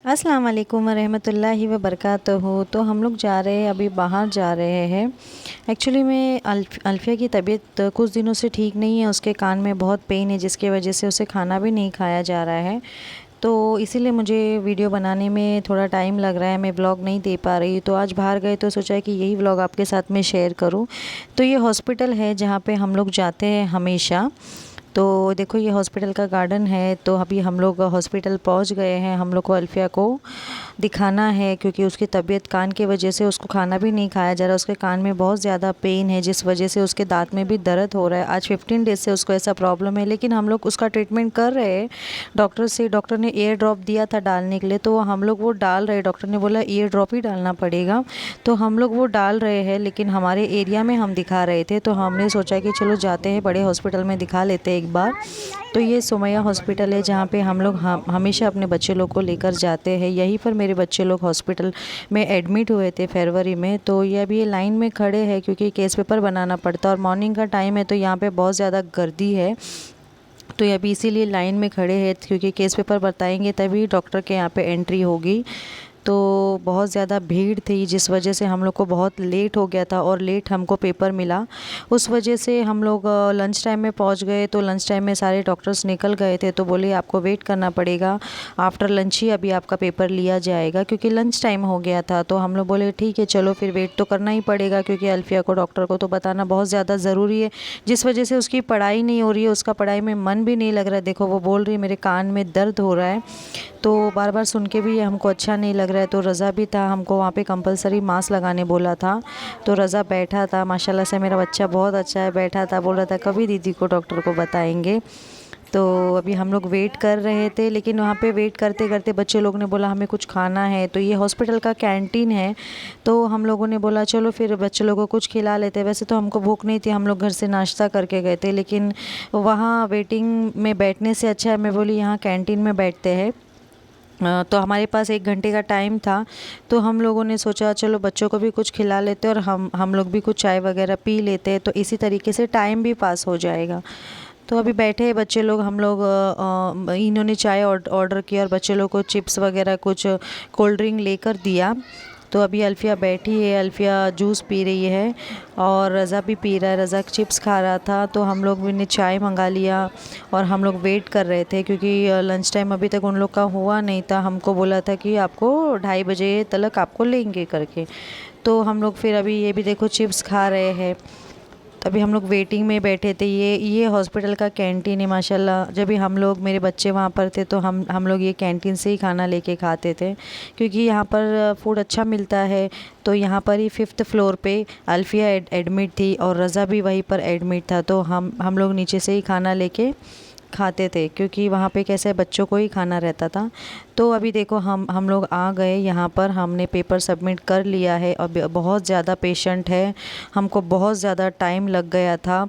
अस्सलाम वालेकुम रहमतुल्लाहि व बरकातहू। तो हम लोग जा रहे हैं, अभी बाहर जा रहे हैं। एक्चुअली में अल्फ़िया की तबीयत कुछ दिनों से ठीक नहीं है, उसके कान में बहुत पेन है जिसकी वजह से उसे खाना भी नहीं खाया जा रहा है। तो इसीलिए मुझे वीडियो बनाने में थोड़ा टाइम लग रहा है, मैं व्लॉग नहीं दे पा रही। तो आज बाहर गए तो सोचा कि यही व्लॉग आपके साथ में शेयर करूं। तो ये हॉस्पिटल है जहाँ पे हम लोग जाते हैं हमेशा। तो देखो ये हॉस्पिटल का गार्डन है। तो अभी हम लोग हॉस्पिटल पहुंच गए हैं। हम लोग को अल्फ़िया को दिखाना है क्योंकि उसकी तबीयत कान की वजह से उसको खाना भी नहीं खाया जा रहा। उसके कान में बहुत ज़्यादा पेन है जिस वजह से उसके दांत में भी दर्द हो रहा है। आज 15 डेज से उसको ऐसा प्रॉब्लम है, लेकिन हम लोग उसका ट्रीटमेंट कर रहे हैं डॉक्टर से। डॉक्टर ने ईयर ड्रॉप दिया था डालने के लिए, तो हम लोग वो डाल रहे हैं। डॉक्टर ने बोला ईयर ड्रॉप ही डालना पड़ेगा, तो हम लोग वो डाल रहे हैं। लेकिन हमारे एरिया में हम दिखा रहे थे, तो हमने सोचा कि चलो जाते हैं बड़े हॉस्पिटल में दिखा लेते हैं एक बार। तो ये सुमैया हॉस्पिटल है जहाँ पे हम लोग हमेशा अपने बच्चे लोग को लेकर जाते हैं। यहीं पर मेरे बच्चे लोग हॉस्पिटल में एडमिट हुए थे फरवरी में। तो ये अभी ये लाइन में खड़े हैं क्योंकि केस पेपर बनाना पड़ता है और मॉर्निंग का टाइम है, तो यहाँ पे बहुत ज़्यादा गर्दी है। तो ये अभी इसीलिए लाइन में खड़े हैं क्योंकि केस पेपर बताएंगे तभी डॉक्टर के यहाँ पे एंट्री होगी। तो बहुत ज़्यादा भीड़ थी जिस वजह से हम लोग को बहुत लेट हो गया था और लेट हमको पेपर मिला। उस वजह से हम लोग लंच टाइम में पहुंच गए। तो लंच टाइम में सारे डॉक्टर्स निकल गए थे, तो बोले आपको वेट करना पड़ेगा, आफ्टर लंच ही अभी आपका पेपर लिया जाएगा क्योंकि लंच टाइम हो गया था। तो हम लोग बोले ठीक है चलो फिर वेट तो करना ही पड़ेगा क्योंकि अल्फ़िया को डॉक्टर को तो बताना बहुत ज़्यादा ज़रूरी है। जिस वजह से उसकी पढ़ाई नहीं हो रही है, उसका पढ़ाई में मन भी नहीं लग रहा है। देखो वो बोल रही है मेरे कान में दर्द हो रहा है, तो बार बार सुन के भी हमको अच्छा नहीं लग रहा है। तो रज़ा भी था, हमको वहाँ पे कंपलसरी मास्क लगाने बोला था। तो रज़ा बैठा था, माशाल्लाह से मेरा बच्चा बहुत अच्छा है, बैठा था, बोल रहा था कभी दीदी को डॉक्टर को बताएंगे। तो अभी हम लोग वेट कर रहे थे, लेकिन वहाँ पे वेट करते करते बच्चे लोग ने बोला हमें कुछ खाना है। तो ये हॉस्पिटल का कैंटीन है, तो हम लोगों ने बोला चलो फिर बच्चे लोगों को कुछ खिला लेते। वैसे तो हमको भूख नहीं थी, हम लोग घर से नाश्ता करके गए थे, लेकिन वहाँ वेटिंग में बैठने से अच्छा है, मैं बोली यहाँ कैंटीन में बैठते हैं। तो हमारे पास 1 घंटे का टाइम था, तो हम लोगों ने सोचा चलो बच्चों को भी कुछ खिला लेते और हम लोग भी कुछ चाय वगैरह पी लेते, तो इसी तरीके से टाइम भी पास हो जाएगा। तो अभी बैठे हैं बच्चे लोग, हम लोग इन्होंने चाय ऑर्डर किया और बच्चे लोग को चिप्स वगैरह कुछ कोल्ड ड्रिंक लेकर दिया। तो अभी अल्फ़िया बैठी है, अल्फ़िया जूस पी रही है और रज़ा भी पी रहा है। रज़ा चिप्स खा रहा था, तो हम लोग भी ने चाय मंगा लिया और हम लोग वेट कर रहे थे क्योंकि लंच टाइम अभी तक उन लोग का हुआ नहीं था। हमको बोला था कि आपको 2:30 बजे तक आपको लेंगे करके। तो हम लोग फिर अभी ये भी देखो चिप्स खा रहे हैं। तभी हम लोग वेटिंग में बैठे थे। ये हॉस्पिटल का कैंटीन है माशाल्लाह। जब भी हम लोग मेरे बच्चे वहाँ पर थे तो हम लोग ये कैंटीन से ही खाना लेके खाते थे क्योंकि यहाँ पर फूड अच्छा मिलता है। तो यहाँ पर ही 5th फ्लोर पे अल्फ़िया एडमिट थी और रज़ा भी वहीं पर एडमिट था। तो हम लोग नीचे से ही खाना लेके खाते थे क्योंकि वहाँ पे कैसे बच्चों को ही खाना रहता था। तो अभी देखो हम लोग आ गए यहाँ पर, हमने पेपर सबमिट कर लिया है। अब बहुत ज़्यादा पेशेंट है, हमको बहुत ज़्यादा टाइम लग गया था।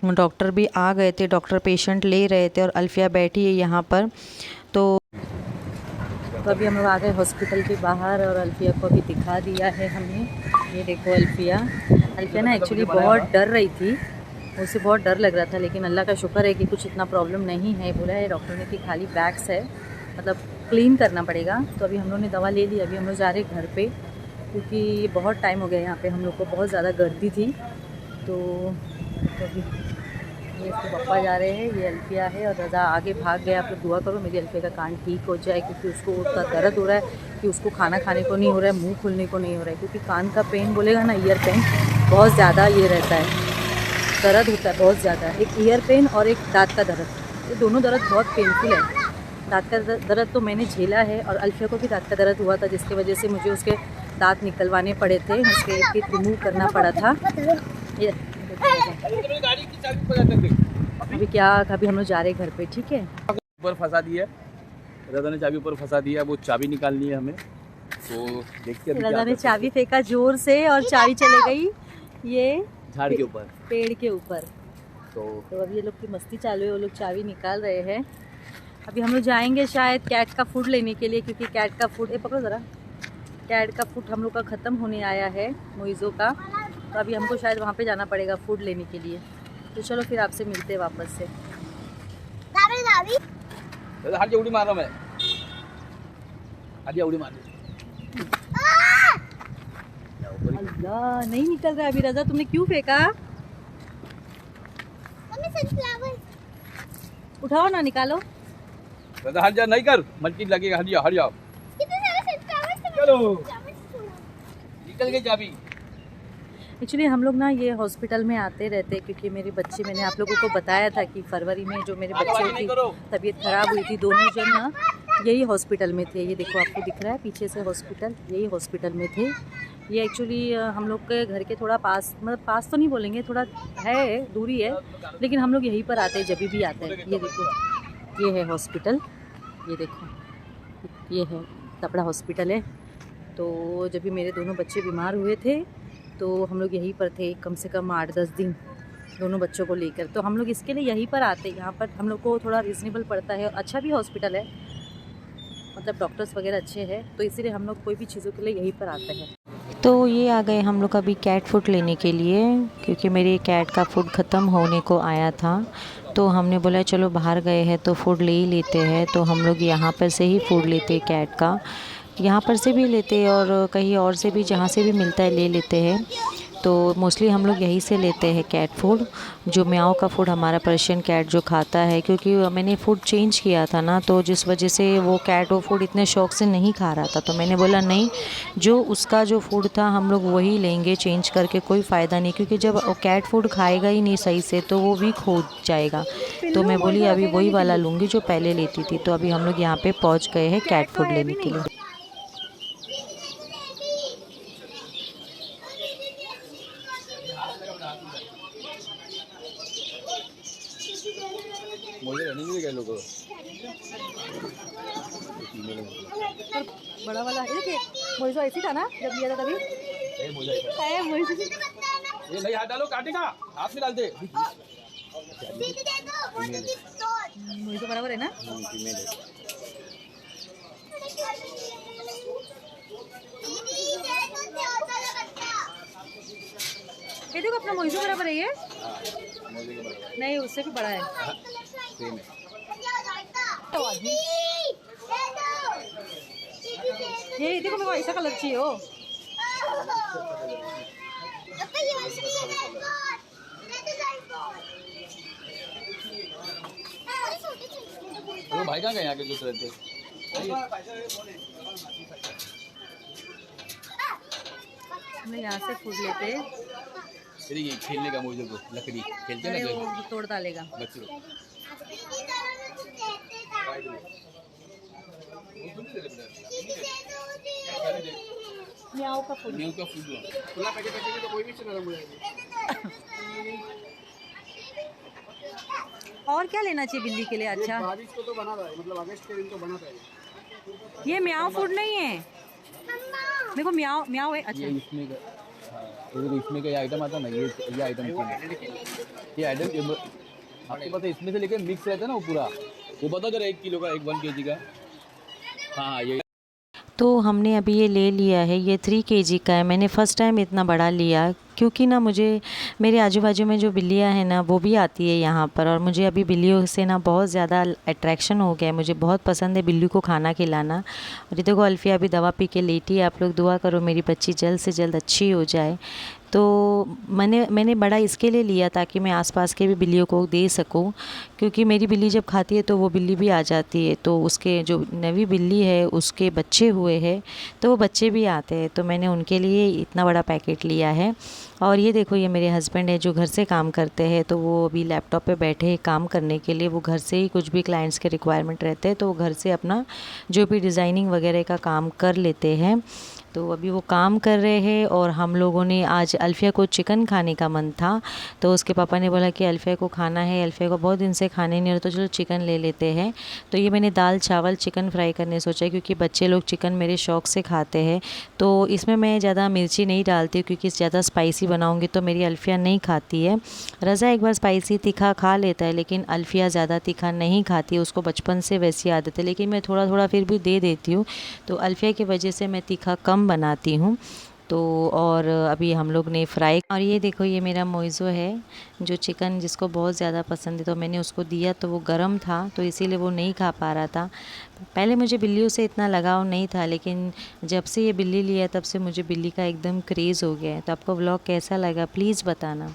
डॉक्टर भी आ गए थे, डॉक्टर पेशेंट ले रहे थे और अल्फ़िया बैठी है यहाँ पर। तो अभी हम लोग आ गए हॉस्पिटल के बाहर और अल्फ़िया को अभी दिखा दिया है हमने। ये देखो अल्फ़िया ना एक्चुअली बहुत डर रही थी, उसे बहुत डर लग रहा था, लेकिन अल्लाह का शुक्र है कि कुछ इतना प्रॉब्लम नहीं है। बोला है डॉक्टर ने कि खाली बैग्स है, मतलब क्लीन करना पड़ेगा। तो अभी हम लोग ने दवा ले ली, अभी हम लोग जा रहे हैं घर पे क्योंकि बहुत टाइम हो गया यहाँ पे हम लोग को, बहुत ज़्यादा गर्दी थी। तो अभी ये इसके पापा जा रहे हैं, ये अल्फ़िया है और रज़ा आगे भाग गया। आप लोग दुआ करो मेरी अल्फ़िया का कान ठीक हो जाए क्योंकि उसको उतना दर्द हो रहा है कि उसको खाना खाने को नहीं हो रहा है, मुँह खुलने को नहीं हो रहा है क्योंकि कान का पेन बोलेगा ना, ईयर पेन बहुत ज़्यादा ये रहता है, दर्द होता है बहुत ज़्यादा। एक ईयर पेन और एक दांत का दर्द, ये दोनों दर्द बहुत पेनफुल है। दांत का दर्द तो मैंने झेला है और अल्फ़िया को भी दांत का दर्द हुआ था जिसकी वजह से मुझे उसके दांत निकलवाने पड़े थे, उसके एक रिमूव करना पड़ा था। ये अभी क्या, अभी हम लोग जा रहे हैं घर पे, ठीक है। ऊपर फंसा दिया, रज़ा ने चाबी ऊपर फंसा दिया, वो चाबी निकालनी है हमें। तो देखते हैं रज़ा ने चाबी फेंका जोर से और चाबी चले गई ये झाड़ के ऊपर, पेड़ के ऊपर। तो अभी ये लोग की मस्ती चालू है, वो लोग चाबी निकाल रहे हैं। अभी हम लोग जाएंगे शायद कैट का फूड लेने के लिए क्योंकि कैट का फूड, पकड़ो ज़रा, कैट का फूड हम लोग का ख़त्म होने आया है मोइज़ो का। तो अभी हमको शायद वहाँ पे जाना पड़ेगा फूड लेने के लिए। तो चलो फिर आपसे मिलते हैं वापस से। हाथ उड़ी मार रहा मैं। आधी उड़ी मार दे। अल्लाह, नहीं निकल रहा अभी। रजा तुमने क्यों फेंका? उठाओ ना, निकालो। रजा हट जा, नहीं कर, मल्टी लगेगा, हट जाओ, हट जाओ। चलो, निकल गई चाबी। एक्चुअली हम लोग ना ये हॉस्पिटल में आते रहते हैं क्योंकि मेरी बच्ची, मैंने आप लोगों को बताया था कि फरवरी में जो मेरे बच्चे की तबीयत ख़राब हुई थी, दोनों जन ना यही हॉस्पिटल में थे। ये देखो, आपको दिख रहा है पीछे से हॉस्पिटल, यही हॉस्पिटल में थे। ये एक्चुअली हम लोग के घर के थोड़ा पास, मतलब पास तो नहीं बोलेंगे, थोड़ा है, दूरी है, लेकिन हम लोग यहीं पर आते हैं जब भी आते हैं। ये देखो, ये है हॉस्पिटल, ये देखो, ये है तपड़ा हॉस्पिटल है। तो जब भी मेरे दोनों बच्चे बीमार हुए थे तो हम लोग यहीं पर थे कम से कम 8-10 दिन, दोनों बच्चों को लेकर। तो हम लोग इसके लिए यहीं पर आते हैं। यहाँ पर हम लोग को थोड़ा रीज़नेबल पड़ता है और अच्छा भी हॉस्पिटल है, मतलब डॉक्टर्स वगैरह अच्छे हैं, तो इसीलिए हम लोग कोई भी चीज़ों के लिए यहीं पर आते हैं। तो ये आ गए हम लोग अभी कैट फूड लेने के लिए, क्योंकि मेरे कैट का फूड ख़त्म होने को आया था। तो हमने बोला चलो बाहर गए हैं तो फूड ले ही लेते हैं। तो हम लोग यहाँ पर से ही फूड लेते हैं कैट का, यहाँ पर से भी लेते हैं और कहीं और से भी, जहाँ से भी मिलता है ले लेते हैं। तो मोस्टली हम लोग यहीं से लेते हैं कैट फूड, जो म्याओ का फूड हमारा पर्शियन कैट जो खाता है। क्योंकि मैंने फ़ूड चेंज किया था ना, तो जिस वजह से वो कैट वो फूड इतने शौक़ से नहीं खा रहा था। तो मैंने बोला नहीं, जो उसका जो फूड था हम लोग वही लेंगे, चेंज करके कोई फ़ायदा नहीं, क्योंकि जब वो कैट फूड खाएगा ही नहीं सही से तो वो वीक हो जाएगा। तो मैं बोली अभी वही वाला लूँगी जो पहले लेती थी। तो अभी हम लोग यहाँ पर पहुँच गए हैं कैट फूड लेने के लिए। मुझे रहने नहीं गए लोगों। बड़ा वाला ये देखिए, मुझे तो ऐसी था ना जब लिया था तभी। ये नहीं, हाथ डालो, काटेगा, हाथ में डाल दे। मुझे तो बराबर है ना। ये देखो, अपना मोहितो बराबर है ये। नहीं, उससे भी बड़ा है। ये देखो, मेरे को ऐसा कलर चाहिए हो। वो भाई कहाँ गए आगे जो रहते? हम यहाँ से फूड लेते हैं। खेलने का मुझे को लकड़ी खेलते हैं ना, वो तोड़ डालेगा बच्चों। म्याओ का फूड। म्याओ का फूड खुला पैकेट रखेंगे तो कोई भी चला रहा। और क्या लेना चाहिए बिल्ली के लिए? अच्छा, बारिश को तो बना रहा है, मतलब अगस्त के दिन तो बना रहेगा। ये म्याओ फूड नहीं है, देखो म्याओ म्याओ है। अच्छा, इसमें का, इसमें का ये आइटम आता ना, ये आइटम ये आइटम आपको पता है, इसमें से लेकर मिक्स रहता है ना वो पूरा। वो बता जरा 1 किलो का, 1 kg का। हाँ, ये तो हमने अभी ये ले लिया है, ये 3 kg का है। मैंने फ़र्स्ट टाइम इतना बड़ा लिया क्योंकि ना मुझे, मेरे आजू बाजू में जो बिल्लियाँ हैं ना वो भी आती है यहाँ पर, और मुझे अभी बिल्लियों से ना बहुत ज़्यादा अट्रैक्शन हो गया है। मुझे बहुत पसंद है बिल्ली को खाना खिलाना। और ये देखो, अल्फिया अभी दवा पी के लेटी है। आप लोग दुआ करो मेरी बच्ची जल्द से जल्द अच्छी हो जाए। तो मैंने बड़ा इसके लिए लिया ताकि मैं आसपास के भी बिल्लियों को दे सकूं, क्योंकि मेरी बिल्ली जब खाती है तो वो बिल्ली भी आ जाती है। तो उसके जो नवी बिल्ली है उसके बच्चे हुए हैं तो वो बच्चे भी आते हैं, तो मैंने उनके लिए इतना बड़ा पैकेट लिया है। और ये देखो, ये मेरे हस्बैंड है जो घर से काम करते हैं, तो वो अभी लैपटॉप पे बैठे हैं काम करने के लिए। वो घर से ही कुछ भी क्लाइंट्स के रिक्वायरमेंट रहते हैं तो वो घर से अपना जो भी डिज़ाइनिंग वगैरह का काम कर लेते हैं। तो अभी वो काम कर रहे हैं। और हम लोगों ने आज, अल्फिया को चिकन खाने का मन था तो उसके पापा ने बोला कि अल्फिया को खाना है, अल्फिया को बहुत दिन से खाने नहीं हो रहा, तो चलो चिकन ले लेते हैं। तो ये मैंने दाल चावल चिकन फ्राई करने सोचा, क्योंकि बच्चे लोग चिकन मेरे शौक़ से खाते हैं। तो इसमें मैं ज़्यादा मिर्ची नहीं डालती हूँ, क्योंकि ज़्यादा स्पाइसी बनाऊँगी तो मेरी अल्फिया नहीं खाती है। रज़ा एक बार स्पाइसी तीखा खा लेता है, लेकिन अल्फिया ज़्यादा तीखा नहीं खाती, उसको बचपन से वैसी आदत है। लेकिन मैं थोड़ा थोड़ा फिर भी दे देती हूँ, तो अल्फिया की वजह से मैं तीखा कम बनाती हूँ। तो और अभी हम लोग ने फ्राई। और ये देखो ये मेरा मोइज़ो है जो चिकन जिसको बहुत ज़्यादा पसंद है, तो मैंने उसको दिया तो वो गर्म था तो इसीलिए वो नहीं खा पा रहा था। पहले मुझे बिल्लियों से इतना लगाव नहीं था, लेकिन जब से ये बिल्ली लिया तब से मुझे बिल्ली का एकदम क्रेज़ हो गया है। तो आपको व्लॉग कैसा लगा प्लीज़ बताना।